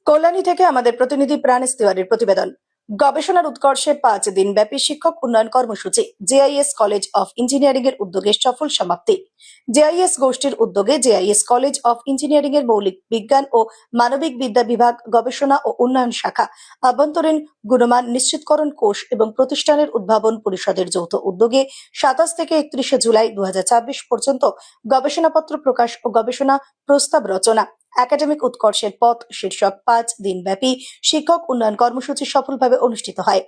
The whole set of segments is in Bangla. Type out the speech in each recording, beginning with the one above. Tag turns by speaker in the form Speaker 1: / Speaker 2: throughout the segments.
Speaker 1: কল্যাণী থেকে আমাদের প্রতিনিধি প্রাণেশ তিওয়ারির প্রতিবেদন। গবেষণার উৎকর্ষে 5 দিন ব্যাপী শিক্ষক উন্নয়ন কর্মসূচি জেআইএস কলেজ অফ ইঞ্জিনিয়ারিং এর উদ্যোগে সফল সমাপ্তি। জেআইএস গোষ্ঠীর উদ্যোগে জেআইএস কলেজ অফ ইঞ্জিনিয়ারিং এর মৌলিক বিজ্ঞান ও মানবিক বিদ্যা বিভাগ, গবেষণা ও উন্নয়ন শাখা, আভ্যন্তরীণ গুণমান নিশ্চিতকরণ কোষ এবং প্রতিষ্ঠানের উদ্ভাবন পরিষদের যৌথ উদ্যোগে 27 থেকে 31 জুলাই 2024 পর্যন্ত গবেষণাপত্র প্রকাশ ও গবেষণা প্রস্তাব রচনা একাডেমিক উৎকর্ষের পথ শীর্ষক 5 দিন ব্যাপী শিক্ষক উন্নয়ন কর্মসূচি সফলভাবে অনুষ্ঠিত হয়।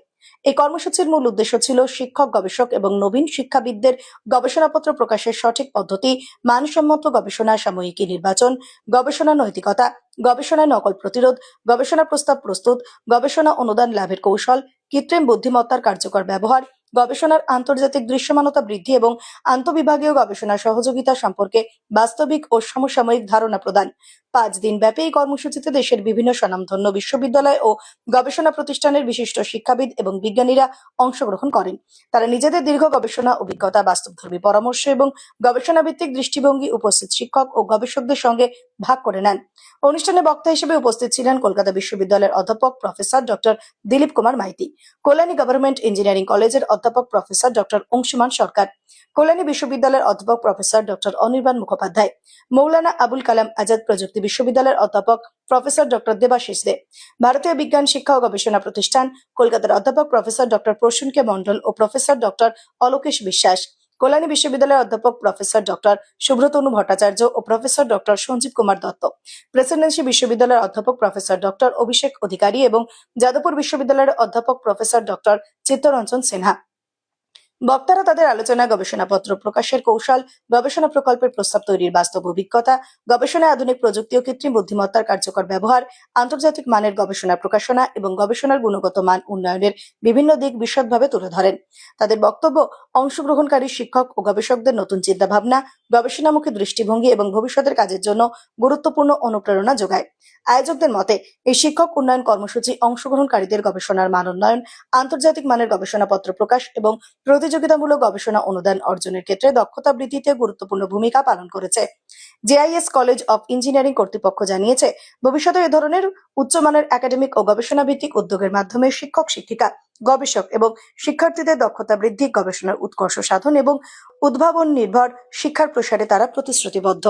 Speaker 1: এই কর্মসূচির মূল উদ্দেশ্য ছিল শিক্ষক, গবেষক এবং নবীন শিক্ষাবিদদের গবেষণাপত্র প্রকাশের সঠিক পদ্ধতি, মানসম্মত গবেষণা সাময়িকী নির্বাচন, গবেষণা নৈতিকতা, গবেষণায় নকল প্রতিরোধ, গবেষণা প্রস্তাব প্রস্তুত, গবেষণা অনুদান লাভের কৌশল, কৃত্রিম বুদ্ধিমত্তার কার্যকর ব্যবহার, গবেষণার আন্তর্জাতিক দৃশ্যমানতা বৃদ্ধি এবং আন্তঃবিভাগীয় গবেষণা সহযোগিতা সম্পর্কে বাস্তবিক ও সমসাময়িক ধারণা প্রদান। 5 দিন ব্যাপী এই কর্মসূচিতে দেশের বিভিন্ন স্বনামধন্য বিশ্ববিদ্যালয় ও গবেষণা প্রতিষ্ঠানের বিশিষ্ট শিক্ষাবিদ এবং বিজ্ঞানীরা অংশগ্রহণ করেন। তারা নিজেদের দীর্ঘ গবেষণা অভিজ্ঞতা, বাস্তবধর্মী পরামর্শ এবং গবেষণা ভিত্তিক দৃষ্টিভঙ্গি উপস্থিত শিক্ষক ও গবেষকদের সঙ্গে ভাগ করে নেন। অনুষ্ঠানে বক্তা হিসেবে উপস্থিত ছিলেন কলকাতা বিশ্ববিদ্যালয়ের অধ্যাপক professor doctor Dilip Kumar Maiti, Kalyani government engineering কলেজের অধ্যাপক প্রফেসর ডক্টর অংশুমান সরকার, কল্যাণী বিশ্ববিদ্যালয়ের অধ্যাপক প্রফেসর ডক্টর অনির্বাণ মুখোপাধ্যায়, মৌলানা আবুল কালাম আজাদ প্রযুক্তি বিশ্ববিদ্যালয়ের অধ্যাপক প্রফেসর ডক্টর দেবাশিস দে, ভারতীয় বিজ্ঞান শিক্ষা ও গবেষণা প্রতিষ্ঠান কলকাতার অধ্যাপক professor doctor Prasun K Mondal ও প্রফেসর ডক্টর অলোকেশ বিশ্বাস, কল্যাণী বিশ্ববিদ্যালয়ের অধ্যাপক প্রফেসর ডক্টর সুব্রতনু ভট্টাচার্য ও professor doctor Sanjib Kumar Dutta, presidency বিশ্ববিদ্যালয়ের অধ্যাপক প্রফেসর ডক্টর অভিষেক অধিকারী এবং যাদবপুর বিশ্ববিদ্যালয়ের অধ্যাপক প্রফেসর ডক্টর চিত্তরঞ্জন সিনহা। বক্তারা তাদের আলোচনায় গবেষণাপত্র প্রকাশের কৌশল, গবেষণা প্রকল্পের প্রস্তাব তৈরির বাস্তব অভিজ্ঞতা, গবেষণায় আধুনিক প্রযুক্তি ও কৃত্রিম বুদ্ধিমত্তার কার্যকর ব্যবহার, আন্তর্জাতিক মানের গবেষণা প্রকাশনা এবং গবেষণার গুণগত মান উন্নয়নের বিভিন্ন দিক বিশদভাবে তুলে ধরেন। তাদের বক্তব্য অংশগ্রহণকারী শিক্ষক ও গবেষকদের নতুন চিন্তাভাবনা, গবেষণামুখী দৃষ্টিভঙ্গি এবং ভবিষ্যতের কাজের জন্য গুরুত্বপূর্ণ অনুপ্রেরণা যোগায়। আয়োজকদের মতে এই শিক্ষক উন্নয়ন কর্মসূচি অংশগ্রহণকারীদের গবেষণার মান উন্নয়ন, আন্তর্জাতিক মানের গবেষণাপত্র প্রকাশ এবং প্রতিযোগিতামূলক গবেষণা অনুদান অর্জনের ক্ষেত্রে দক্ষতা বৃদ্ধিতে গুরুত্বপূর্ণ ভূমিকা পালন করেছে। জেআইএস কলেজ অফ ইঞ্জিনিয়ারিং কর্তৃপক্ষ জানিয়েছে, ভবিষ্যতে এ ধরনের উচ্চমানের একাডেমিক ও গবেষণা ভিত্তিক উদ্যোগের মাধ্যমে শিক্ষক, শিক্ষিকা, গবেষক এবং শিক্ষার্থীদের দক্ষতা বৃদ্ধি, গবেষণার উৎকর্ষ সাধন এবং উদ্ভাবন নির্ভর শিক্ষার প্রসারে তারা প্রতিশ্রুতিবদ্ধ।